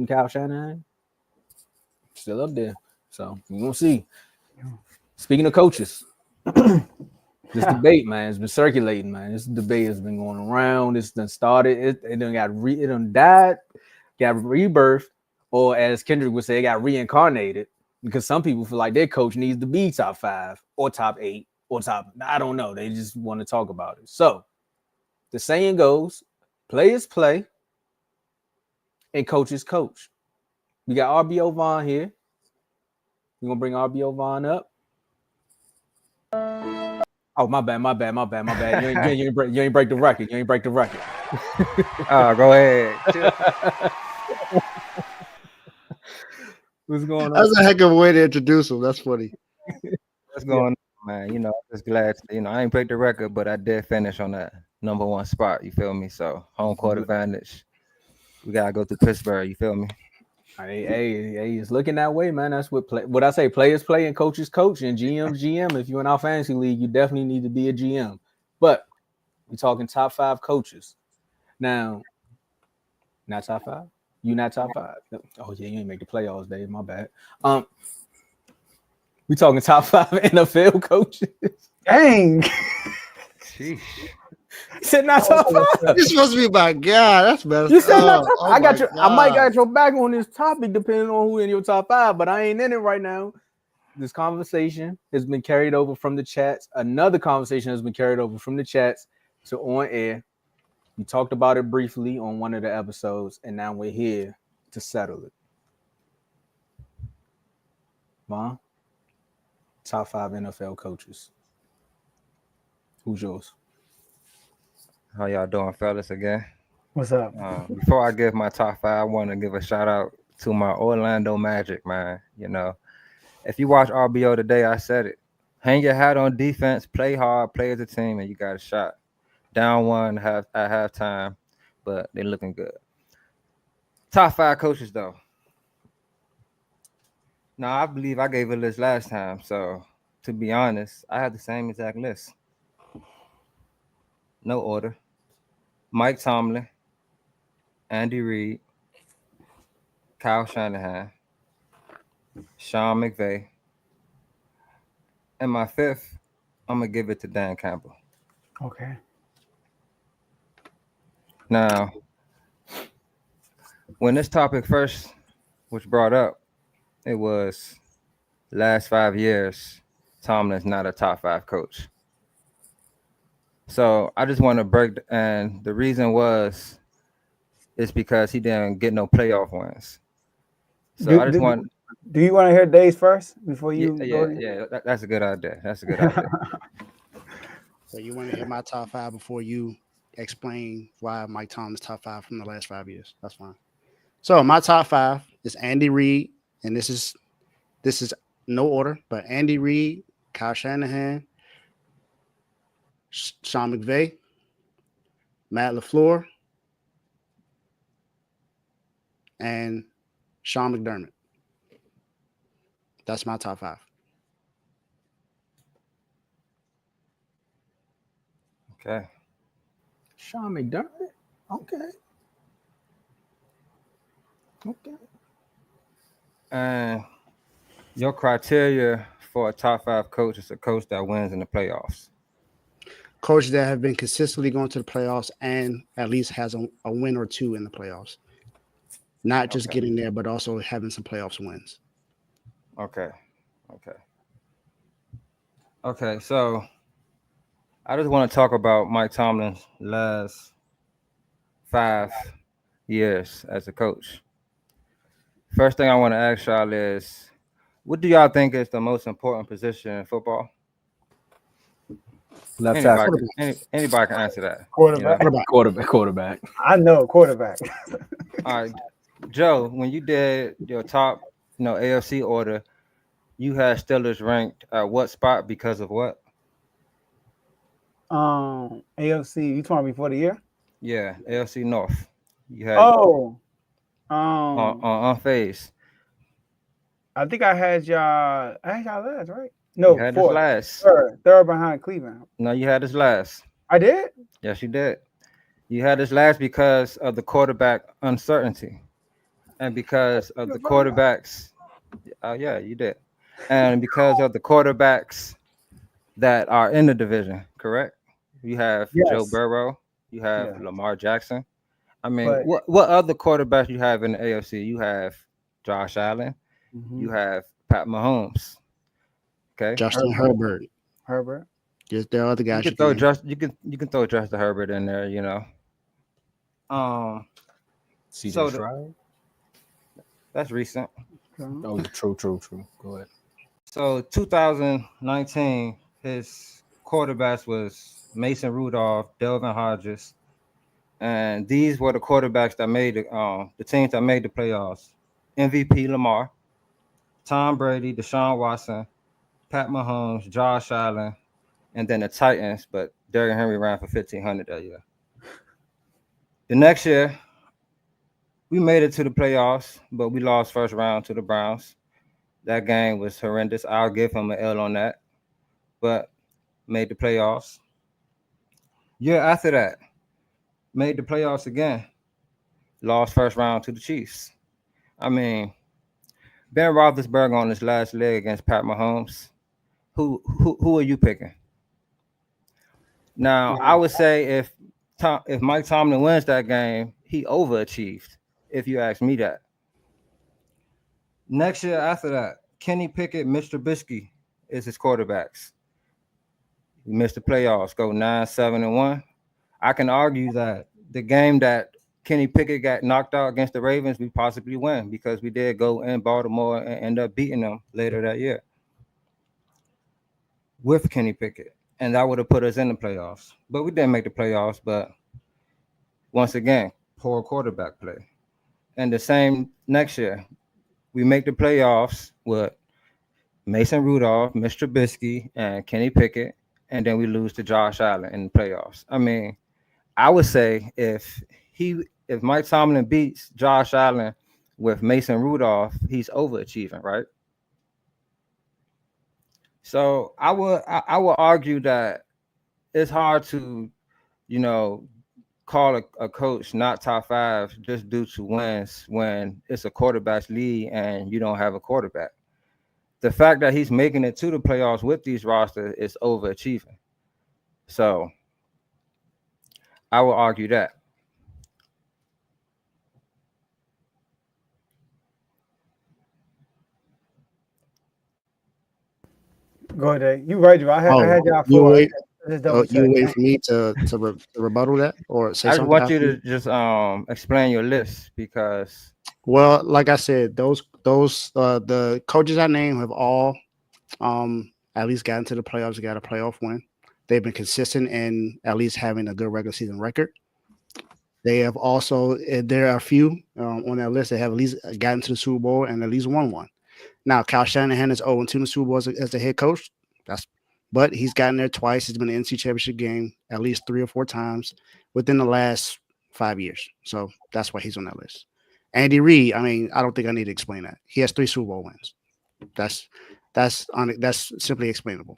Kyle Shanahan, still up there. So we're gonna see. Speaking of coaches, this debate, man, has been circulating, man. This debate has been going around. It's done started. It done it done died, got rebirth, or as Kendrick would say, it got reincarnated. Because some people feel like their coach needs to be top 5 or top 8 or top. I don't know. They just want to talk about it. So the saying goes, players play and coaches coach. We got RBO Vaughn here. We're gonna bring RBO Vaughn up. Oh, my bad. You ain't break the record. You ain't break the record. Oh, go ahead. What's going on? That's a heck of a way to introduce him. That's funny. What's going on, man? You know, I'm just glad. I ain't break the record, but I did finish on that number 1 spot. You feel me? So home court advantage. We gotta go to Pittsburgh. You feel me? Hey, it's looking that way, man. That's what I say. Players play and coaches coach and GMs GM. If you're in our fantasy league, you definitely need to be a GM. But we're talking top 5 coaches. Now, not top 5? You not top 5? Oh yeah, you ain't make the playoffs, Dave. My bad. We talking top 5 NFL coaches. Dang. Sheesh. You said not top 5. You're supposed to be my guy. That's better. You said not top 5. I got you. I might got your back on this topic depending on who in your top 5, but I ain't in it right now. This conversation has been carried over from the chats. Another conversation has been carried over from the chats to on air. We talked about it briefly on one of the episodes, and now we're here to settle it. Mom, top 5 NFL coaches. Who's yours? How y'all doing, fellas? Again. What's up? Before I give my top 5, I want to give a shout out to my Orlando Magic, man. You know, if you watch RBO today, I said it. Hang your hat on defense, play hard, play as a team, and you got a shot. Down 1 at halftime, but they're looking good. Top 5 coaches, though. Now, I believe I gave a list last time, so to be honest, I had the same exact list. No order. Mike Tomlin, Andy Reid, Kyle Shanahan, Sean McVay, and my 5th, I'm going to give it to Dan Campbell. Okay. Now, when this topic first was brought up, it was last 5 years, Tomlin's not a top 5 coach. So I just want to break, and the reason it's because he didn't get no playoff wins. So I just want. Do you want to hear Dave's first before you? Yeah. That's a good idea. That's a good idea. So you want to hear my top 5 before you explain why Mike Tomlin's top 5 from the last 5 years? That's fine. So my top 5 is Andy Reid, and this is no order, but Andy Reid, Kyle Shanahan, Sean McVay, Matt LaFleur, and Sean McDermott. That's my top 5. Okay. Sean McDermott? Okay. And your criteria for a top 5 coach is a coach that wins in the playoffs. Coaches that have been consistently going to the playoffs and at least has a win or 2 in the playoffs. Not just getting there, but also having some playoffs wins. Okay, so I just want to talk about Mike Tomlin's last 5 years as a coach. First thing I want to ask y'all is, what do y'all think is the most important position in football? Left tackle. Anybody can answer that. Quarterback. You know? Quarterback. I know quarterback. All right, Joe, when you did your top, AFC order, you had Steelers ranked at what spot because of what? AFC. You talking before the year? Yeah, AFC North. You had on phase. I think I had y'all last, right? No, you had fourth. This last. Third behind Cleveland. No, you had this last. I did? Yes, you did. You had this last because of the quarterback uncertainty. And because of the quarterbacks, yeah, you did. And because of the quarterbacks that are in the division, correct? You have Joe Yes. Burrow, you have Yeah. Lamar Jackson. I mean, But what other quarterbacks you have in the AFC? You have Josh Allen, you have Pat Mahomes. Okay, Justin Herbert. Herbert. Herbert. There are other you guys can you throw can. just you can throw Justin Herbert in there. You know, um, CJ so Stroud. that's recent. Oh, true. Go ahead. So 2019, his quarterbacks was Mason Rudolph, Delvin Hodges, and these were the quarterbacks that made the teams that made the playoffs. MVP Lamar, Tom Brady, Deshaun Watson, Pat Mahomes, Josh Allen, and then the Titans. But Derrick Henry ran for 1,500 that year. The next year, we made it to the playoffs, but we lost first round to the Browns. That game was horrendous. I'll give him an L on that, but made the playoffs. Year after that, made the playoffs again. Lost first round to the Chiefs. I mean, Ben Roethlisberger on his last leg against Pat Mahomes. Who are you picking? Now, I would say if Mike Tomlin wins that game, he overachieved. If you ask me that. Next year after that, Kenny Pickett, Mr. Trubisky is his quarterbacks. We missed the playoffs, go 9-7-1. I can argue that the game that Kenny Pickett got knocked out against the Ravens, we possibly win because we did go in Baltimore and end up beating them later that year with Kenny Pickett. And that would have put us in the playoffs. But we didn't make the playoffs. But once again, poor quarterback play. And the same next year, we make the playoffs with Mason Rudolph, Mr. Trubisky, and Kenny Pickett. And then we lose to Josh Allen in the playoffs. I mean, I would say if Mike Tomlin beats Josh Allen with Mason Rudolph, he's overachieving, right? So I would argue that it's hard to, you know, call a coach not top five just due to wins when it's a quarterback's league and you don't have a quarterback. The fact that he's making it to the playoffs with these rosters is overachieving. So I will argue that. Go ahead, Dave. You right, Joe. I Oh, had y'all you four. wait. Just double You check. wait for me to rebuttal that or say I just something want you after to me? just explain your list because Well, like I said, those the coaches I named have all at least gotten to the playoffs, got a playoff win. They've been consistent in at least having a good regular season record. They have also there are a few on that list that have at least gotten to the Super Bowl and at least won one. Now, Kyle Shanahan is 0-2 in the Super Bowl as the head coach. But he's gotten there twice. He's been in the NC Championship game at least 3 or 4 times within the last 5 years. So that's why he's on that list. Andy Reid, I mean, I don't think I need to explain that. He has 3 Super Bowl wins. That's simply explainable.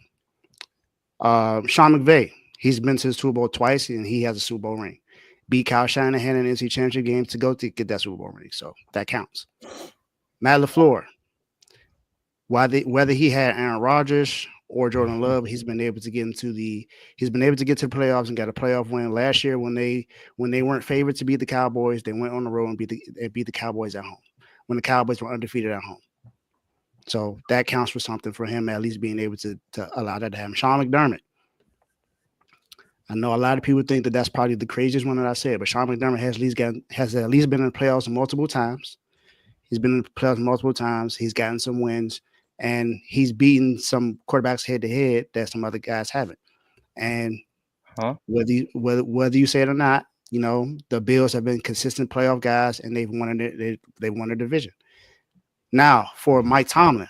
Sean McVay, he's been to the Super Bowl twice and he has a Super Bowl ring. Beat Kyle Shanahan in the NC Championship game to go to get that Super Bowl ring. So that counts. Matt LaFleur, whether he had Aaron Rodgers or Jordan Love, he's been able to get to the playoffs and got a playoff win last year when they weren't favored to beat the Cowboys. They went on the road and beat the Cowboys at home when the Cowboys were undefeated at home. So that counts for something for him, at least being able to allow that to happen. Sean McDermott. I know a lot of people think that that's probably the craziest one that I said, but Sean McDermott has at least been in the playoffs multiple times. He's been in the playoffs multiple times. He's gotten some wins, and he's beaten some quarterbacks head to head that some other guys haven't. And whether you say it or not, you know the Bills have been consistent playoff guys, and they've won they won a division. Now for Mike Tomlin,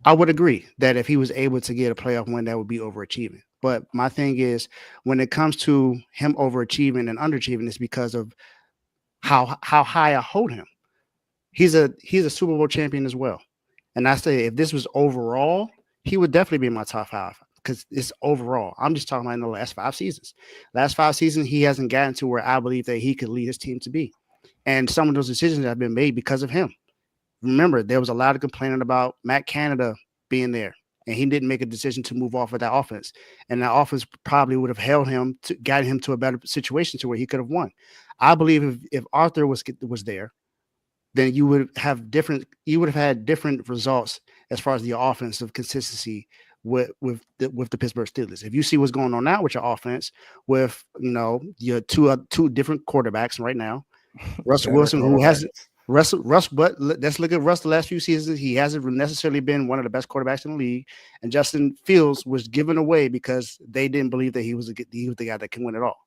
I would agree that if he was able to get a playoff win, that would be overachieving. But my thing is, when it comes to him overachieving and underachieving, it's because of how high I hold him. He's a Super Bowl champion as well. And I say if this was overall, he would definitely be in my top 5 because it's overall. I'm just talking about in the last 5 seasons. Last 5 seasons, he hasn't gotten to where I believe that he could lead his team to be. And some of those decisions have been made because of him. Remember, there was a lot of complaining about Matt Canada being there, and he didn't make a decision to move off of that offense. And that offense probably would have held him to got him to a better situation to where he could have won. I believe if Arthur was there, then you would have had different results as far as the offensive consistency with the Pittsburgh Steelers. If you see what's going on now with your offense, with your two different quarterbacks right now, Russell Wilson, who has Russ, but let's look at Russ the last few seasons. He hasn't necessarily been one of the best quarterbacks in the league, and Justin Fields was given away because they didn't believe that he was the guy that can win it all.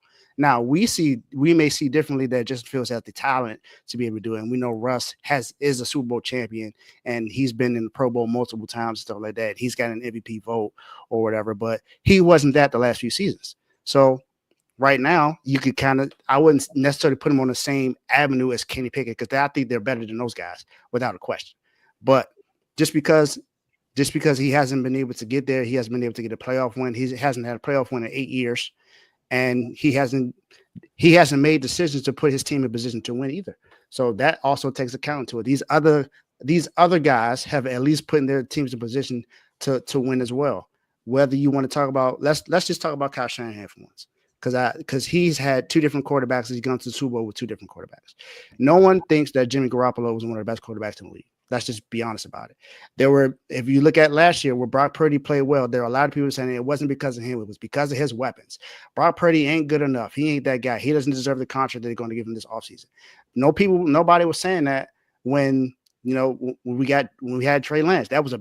Now we may see differently that Justin Fields has the talent to be able to do it, and we know Russ is a Super Bowl champion, and he's been in the Pro Bowl multiple times and stuff like that. He's got an MVP vote or whatever, but he wasn't that the last few seasons. So right now, you could I wouldn't necessarily put him on the same avenue as Kenny Pickett because I think they're better than those guys without a question. But just because he hasn't been able to get there, he hasn't been able to get a playoff win. He hasn't had a playoff win in 8 years, and he hasn't made decisions to put his team in position to win either. So that also takes account to it. These other guys have at least put their teams in position to win as well. Whether you want to talk about, let's just talk about Kyle Shanahan for once. Because he's had two different quarterbacks. He's gone to the Super Bowl with two different quarterbacks. No one thinks that Jimmy Garoppolo was one of the best quarterbacks in the league. Let's just be honest about it. If you look at last year where Brock Purdy played well, there are a lot of people saying it wasn't because of him. It was because of his weapons. Brock Purdy ain't good enough. He ain't that guy. He doesn't deserve the contract that they're going to give him this offseason. Nobody was saying that when we had Trey Lance. That was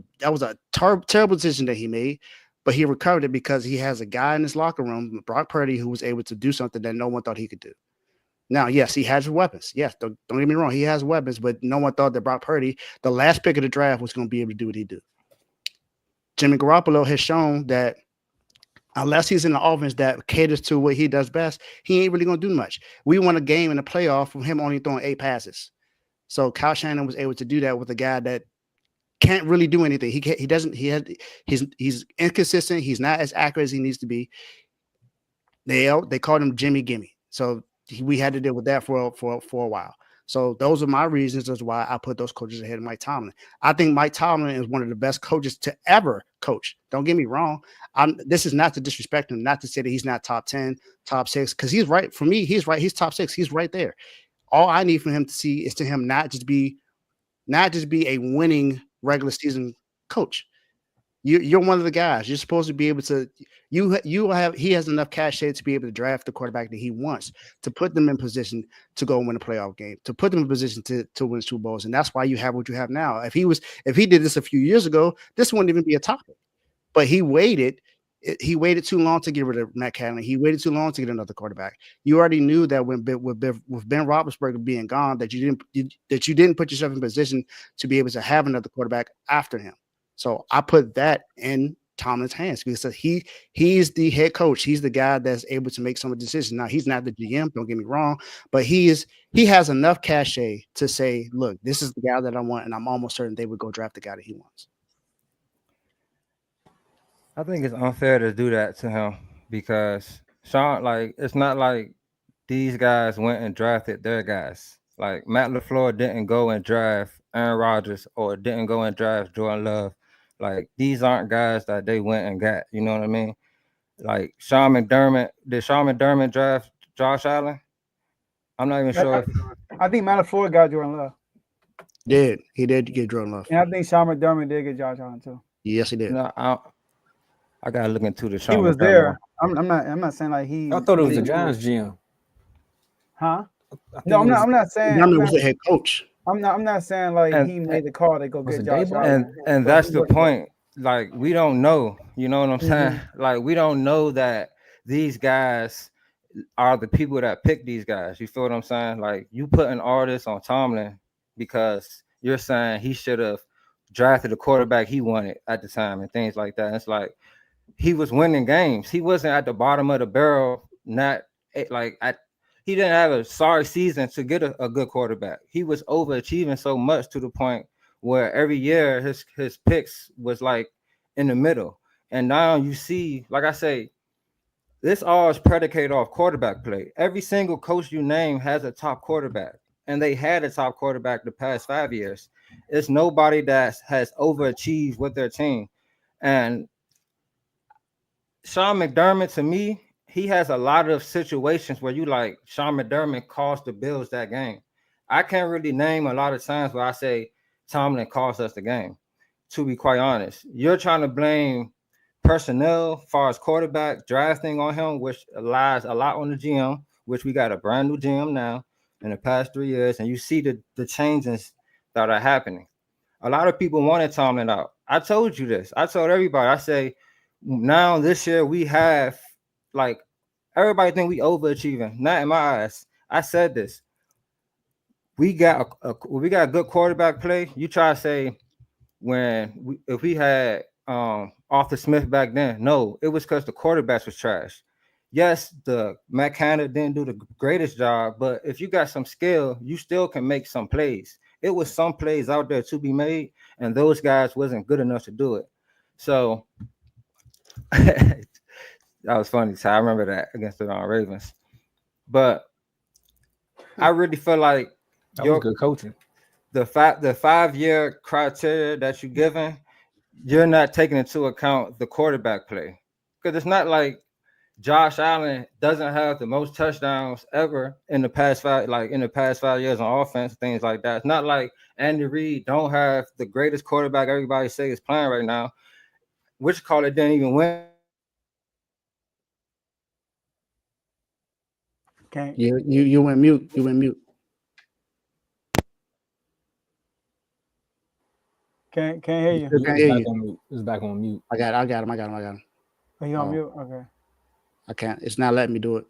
a terrible decision that he made. But he recovered it because he has a guy in his locker room, Brock Purdy, who was able to do something that no one thought he could do. Now, yes, he has weapons. Yes, don't get me wrong. He has weapons, but no one thought that Brock Purdy, the last pick of the draft, was going to be able to do what he did. Jimmy Garoppolo has shown that unless he's in the offense that caters to what he does best, he ain't really going to do much. We won a game in the playoff from him only throwing 8 passes. So Kyle Shanahan was able to do that with a guy that can't really do anything. He's inconsistent. He's not as accurate as he needs to be. They called him Jimmy Gimme. So we had to deal with that for a while. So those are my reasons as why I put those coaches ahead of Mike Tomlin. I think Mike Tomlin is one of the best coaches to ever coach. Don't get me wrong. This is not to disrespect him, not to say that he's not top 10, top 6, because he's right. For me, he's right. He's top 6. He's right there. All I need from him to see is to him not just be a winning regular season coach. You're one of the guys. You're supposed to be able to. He has enough cachet to be able to draft the quarterback that he wants, to put them in position to go and win a playoff game, to put them in position to win Super Bowls, and that's why you have what you have now. If he did this a few years ago, this wouldn't even be a topic. But he waited. He waited too long to get rid of Matt Canada. He waited too long to get another quarterback. You already knew that with Ben Roethlisberger being gone, that you didn't put yourself in position to be able to have another quarterback after him. So I put that in Tomlin's hands because he's the head coach. He's the guy that's able to make some of the decisions. Now he's not the GM. Don't get me wrong, but he has enough cachet to say, "Look, this is the guy that I want," and I'm almost certain they would go draft the guy that he wants. I think it's unfair to do that to him because Sean, it's not like these guys went and drafted their guys. Like Matt LaFleur didn't go and draft Aaron Rodgers or didn't go and draft Jordan Love. Like these aren't guys that they went and got. You know what I mean? Like Sean McDermott, did Sean McDermott draft Josh Allen? I'm not even sure. I think Matt LaFleur got Jordan Love. He did get Jordan Love. And I think Sean McDermott did get Josh Allen too. Yes, he did. No, I gotta look into the Sean. He was there. I'm not saying like he. I thought it was the Giants GM. Huh? No, I'm not saying. He was the head coach. I'm not saying like he made the call to go get Josh Allen. And that's the point. Like we don't know. You know what I'm saying? Like we don't know that these guys are the people that pick these guys. You feel what I'm saying? Like you putting all this on Tomlin because you're saying he should have drafted the quarterback he wanted at the time and things like that. And it's like he was winning games. He wasn't at the bottom of the barrel. He didn't have a sorry season to get a good quarterback. He was overachieving so much to the point where every year his picks was like in the middle. And now you see, like I say, this all is predicated off quarterback play. Every single coach you name has a top quarterback. and they had a top quarterback the past 5 years. It's nobody that has overachieved with their team. And Sean McDermott, to me, he has a lot of situations where you like Sean McDermott cost the Bills that game. I can't really name a lot of times where I say Tomlin cost us the game. To be quite honest, you're trying to blame personnel, far as quarterback drafting on him, which lies a lot on the GM, which we got a brand new GM now in the past 3 years, and you see the changes that are happening. A lot of people wanted Tomlin out. I told you this. I told everybody. I say now this year we have like everybody think we overachieving. Not in my eyes. I said this. We got we got good quarterback play. You try to say if we had Arthur Smith back then, no, it was because the quarterbacks was trash. Yes, the Matt Canada didn't do the greatest job, but if you got some skill, you still can make some plays. It was some plays out there to be made, and those guys wasn't good enough to do it. So that was funny. So I remember that against the Ravens. But I really feel like that was good coaching. The 5-year criteria that you're given, you're not taking into account the quarterback play. Because it's not like Josh Allen doesn't have the most touchdowns ever in the past 5 years on offense, things like that. It's not like Andy Reid don't have the greatest quarterback everybody say is playing right now. Which call it didn't even win. Okay. You went mute. You went mute. Can't hear you. Can't hear you. It's back on mute. I got him. Are you on mute? Okay. I can't. It's not letting me do it.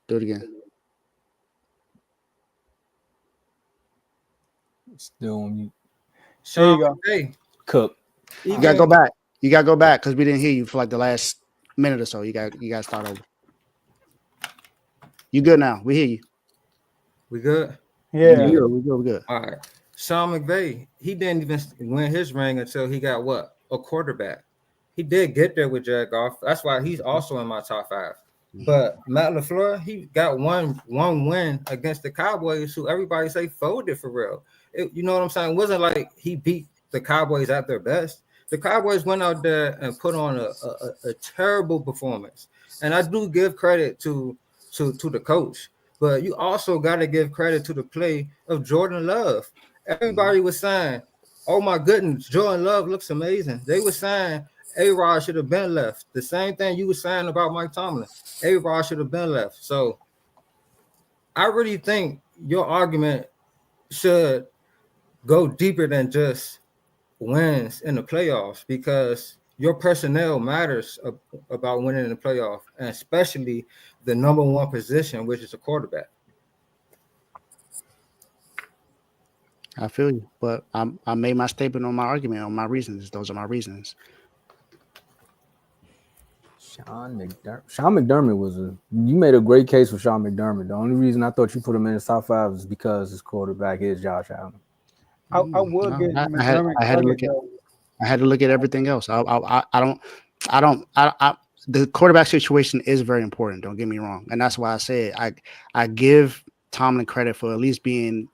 Do it again. It's still on mute. There you go. Hey, Cook. You gotta go back. You gotta go back because we didn't hear you for like the last minute or so. You gotta start over. You good now? We hear you. We good? Yeah. We good. All right. Sean McVay, he didn't even win his ring until he got what? A quarterback. He did get there with Jared Goff. That's why he's also in my top 5. But Matt LaFleur, he got one win against the Cowboys, who everybody say folded for real. You know what I'm saying? It wasn't like he beat the Cowboys at their best. The Cowboys went out there and put on a terrible performance. And I do give credit to the coach. But you also got to give credit to the play of Jordan Love. Everybody was saying, oh, my goodness, Jordan Love looks amazing. They were saying A-Rod should have been left. The same thing you were saying about Mike Tomlin. A-Rod should have been left. So I really think your argument should go deeper than just wins in the playoffs because your personnel matters about winning in the playoff, and especially the number one position, which is a quarterback. I feel you, but I made my statement on my argument, on my reasons. Those are my reasons. Sean McDermott you made a great case for Sean McDermott. The only reason I thought you put him in the top 5 is because his quarterback is Josh Allen. I would get McDermott. I had to look at everything else. The quarterback situation is very important. Don't get me wrong, and that's why I said I give Tomlin credit for at least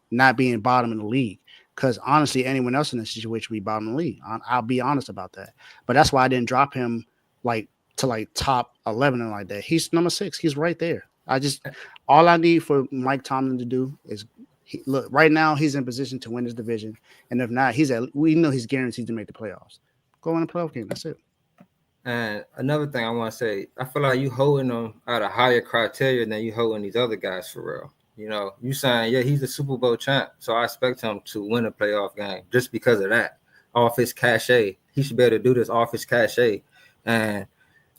not being bottom in the league. Because honestly, anyone else in this situation would be bottom in the league. I'll be honest about that. But that's why I didn't drop him to top 11 and like that. He's number 6. He's right there. All I need for Mike Tomlin to do is look. Right now, he's in position to win his division, and if not, we know he's guaranteed to make the playoffs. Go in the playoff game. That's it. And another thing I want to say, I feel like you holding them at a higher criteria than you holding these other guys for real. You know, you saying, yeah, he's a Super Bowl champ, so I expect him to win a playoff game just because of that. Off his cachet. He should be able to do this off his cachet. And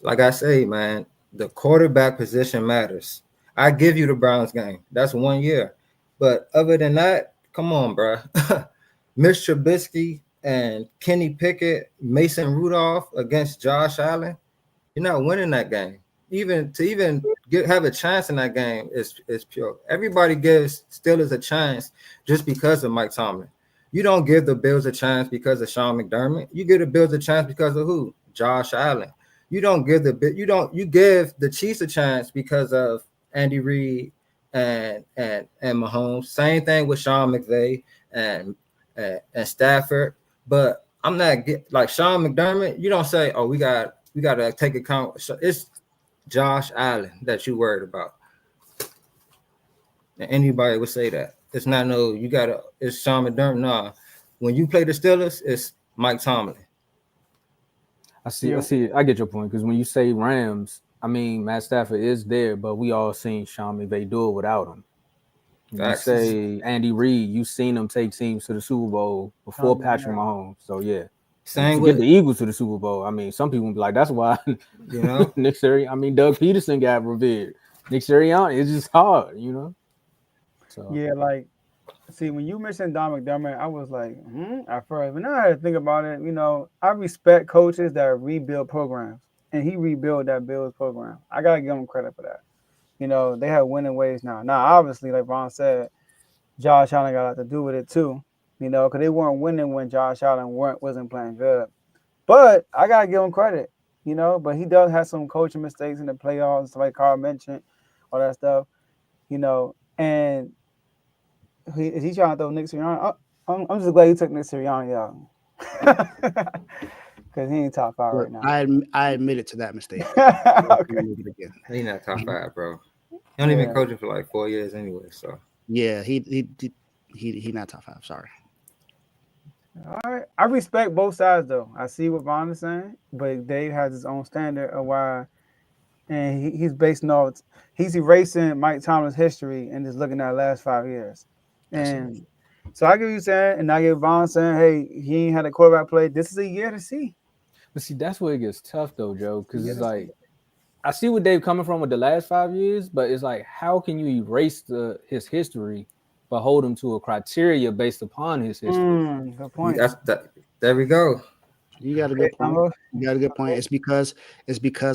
like I say, man, the quarterback position matters. I give you the Browns game. That's 1 year. But other than that, come on, bro. Mitch Trubisky and Kenny Pickett, Mason Rudolph against Josh Allen, you're not winning that game. Have a chance in that game is pure. Everybody gives Steelers a chance just because of Mike Tomlin. You don't give the Bills a chance because of Sean McDermott. You give the Bills a chance because of who? Josh Allen. You give the Chiefs a chance because of Andy Reid and Mahomes. Same thing with Sean McVay and Stafford. But I'm not like Sean McDermott. You don't say, "Oh, we got to take account." It's Josh Allen that you worried about. And anybody would say that. It's not no. You gotta. It's Sean McDermott. Nah. When you play the Steelers, it's Mike Tomlin. I see. I get your point because when you say Rams, I mean Matt Stafford is there, but we all seen Sean McVay do it without him. You say Andy Reid, you seen him take teams to the Super Bowl before Patrick Mahomes. So yeah, same with the Eagles to the Super Bowl. I mean, some people will be like, that's why Nick Sirianni. I mean, Doug Peterson got revered. Nick Sirianni, it's just hard, So yeah, like. See, when you mentioned Don McDermott, I was like, at first. But now I had to think about it. I respect coaches that rebuild programs, and he rebuilt that Bills program. I gotta give him credit for that. They have winning ways now. Now, obviously, like Ron said, Josh Allen got a lot to do with it too. Because they weren't winning when Josh Allen wasn't playing good. But I gotta give him credit. But he does have some coaching mistakes in the playoffs, like Carl mentioned, all that stuff. And is he trying to throw Nick Sirianni? I'm just glad he took Nick Sirianni out. Because he ain't top 5 right now. I admitted to that mistake. Okay. He's not top 5, bro. He only been coaching for like 4 years anyway. So yeah, he not top 5. Sorry. All right. I respect both sides though. I see what Vaughn is saying, but Dave has his own standard of why, and he's basing off. He's erasing Mike Tomlin's history and just looking at the last 5 years. And so I give you saying, and I give Vaughn saying, hey, he ain't had a quarterback play. This is a year to see. But see, that's where it gets tough though, Joe, because it's like I see where Dave coming from with the last 5 years, but it's like, how can you erase his history but hold him to a criteria based upon his history? Good point. There we go. You got a good point. You got a good point. It's because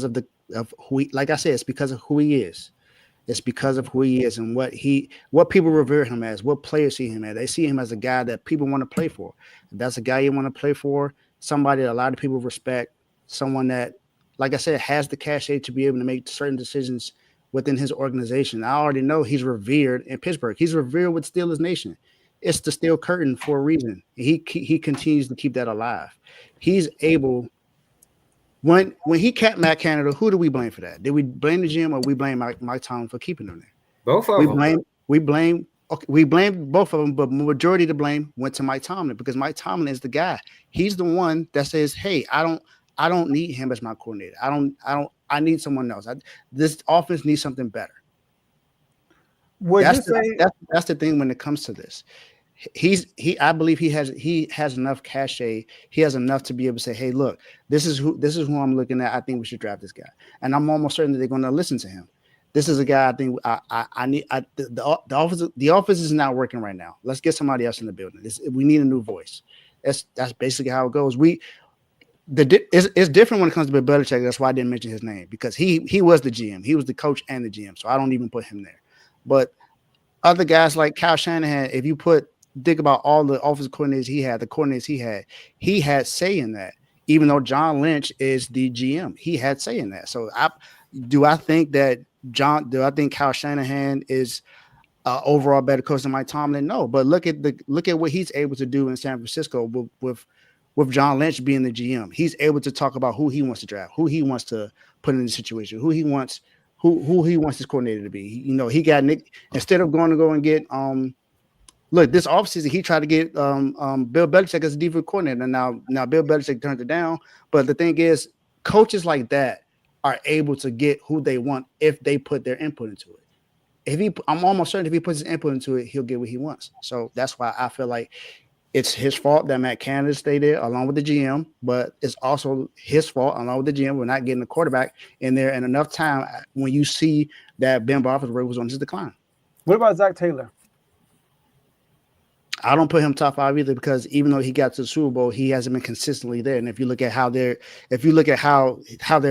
of who he, like I said, it's because of who he is. It's because of who he is and what people revere him as, what players see him as. They see him as a guy that people want to play for. If that's a guy you want to play for, somebody that a lot of people respect, someone that, like I said, has the cachet to be able to make certain decisions within his organization. I already know he's revered in Pittsburgh. He's revered with Steelers Nation. It's the Steel Curtain for a reason. He continues to keep that alive. He's able. When he kept Matt Canada, who do we blame for that? Did we blame the GM or we blame Mike Tomlin for keeping him there? Both of them. We blame both of them, but majority of the blame went to Mike Tomlin because Mike Tomlin is the guy. He's the one that says, "Hey, I don't need him as my coordinator. I need someone else. This offense needs something better." That's the thing when it comes to this. I believe he has enough cachet. He has enough to be able to say, "Hey, look, this is who I'm looking at. I think we should draft this guy." And I'm almost certain that they're going to listen to him. This is a guy I think I need. The office is not working right now. Let's get somebody else in the building. We need a new voice. That's basically how it goes. It's different when it comes to Bill Belichick. That's why I didn't mention his name because he was the GM. He was the coach and the GM. So I don't even put him there. But other guys like Kyle Shanahan, if you think about all the offensive coordinators he had say in that. Even though John Lynch is the GM, he had say in that. So I think Kyle Shanahan is overall better coach than Mike Tomlin? No, but look at what he's able to do in San Francisco with John Lynch being the GM. He's able to talk about who he wants to draft, who he wants to put in the situation, who he wants his coordinator to be. He got Nick instead of going to go and get Look, this offseason, he tried to get Bill Belichick as a defensive coordinator. Now Bill Belichick turned it down. But the thing is, coaches like that are able to get who they want if they put their input into it. I'm almost certain if he puts his input into it, he'll get what he wants. So that's why I feel like it's his fault that Matt Canada stayed there along with the GM, but it's also his fault along with the GM. We're not getting the quarterback in there in enough time when you see that Ben Roethlisberger was on his decline. What about Zach Taylor? I don't put him top 5 either because even though he got to the Super Bowl, he hasn't been consistently there. And if you look at how they're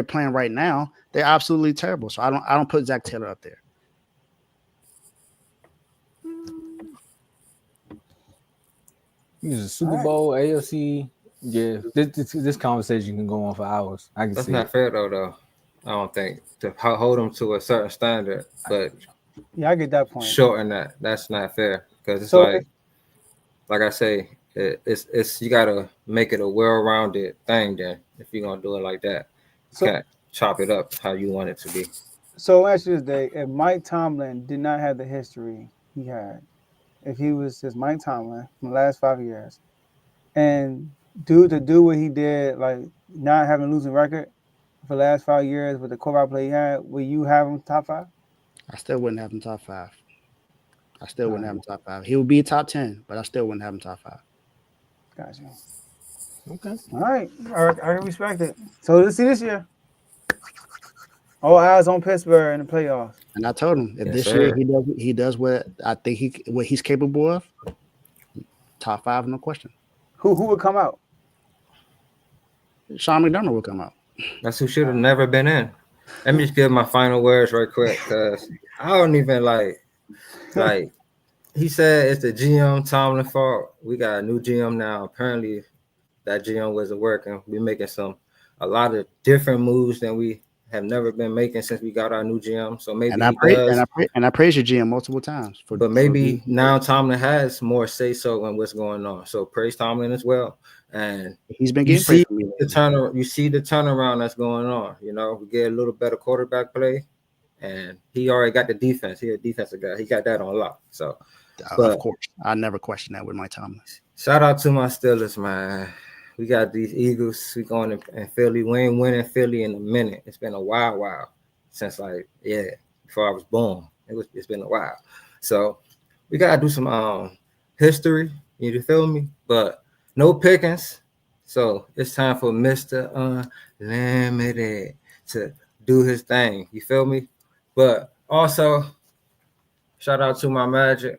playing right now, they're absolutely terrible. So I don't put Zach Taylor up there. He's a Super Bowl, AFC. Yeah, this conversation can go on for hours. I can That's see not fair though. I don't think to hold him to a certain standard, but Yeah, I get that point. shorten that. That's not fair because it's So like I say, it's you gotta make it a well-rounded thing. Then if you're gonna do it like that, you So- can't chop it up how you want it to be. So actually, this day, if Mike Tomlin did not have the history he had, if he was just Mike Tomlin from the last 5 years, and to do what he did, like not having a losing record for the last 5 years with the quarterback play he had, will you have him top 5? I still wouldn't have him top 5. I still wouldn't have him top 5. He would be top 10, but I still wouldn't have him top 5. Gotcha. Okay. All right, I respect it. So let's see this year. All eyes on Pittsburgh in the playoffs. And I told him if Yes, this sir. year he does what I think what he's capable of, top 5, no question. Who would come out? Sean McDermott will come out. That's who should have never been in. Let me just give my final words right quick because I don't even like he said it's the GM Tomlin fault. We got a new GM now. Apparently that GM wasn't working. We're making a lot of different moves than we have never been making since we got our new GM. So maybe And I praise your GM multiple times but maybe now Tomlin has more say so on what's going on. So praise Tomlin as well. And he's been you getting praise see from me. you see the turnaround that's going on. You know, we get a little better quarterback play, and he already got the defense. He's a defensive guy. He got that on lock. So, Of course, I never question that with Mike Tomlin. Shout out to my Steelers, man. We got these Eagles. We going in Philly. We ain't winning Philly in a minute. It's been a while since before I was born. It's been a while. So we gotta do some history. You feel me? But no pickings. So it's time for Mr. Unlimited to do his thing. You feel me? But also, shout out to my Magic.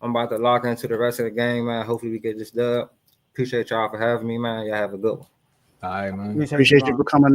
I'm about to lock into the rest of the game, man. Hopefully we get this dub. Appreciate y'all for having me, man. Y'all have a good one. All right, man. Appreciate you for coming on.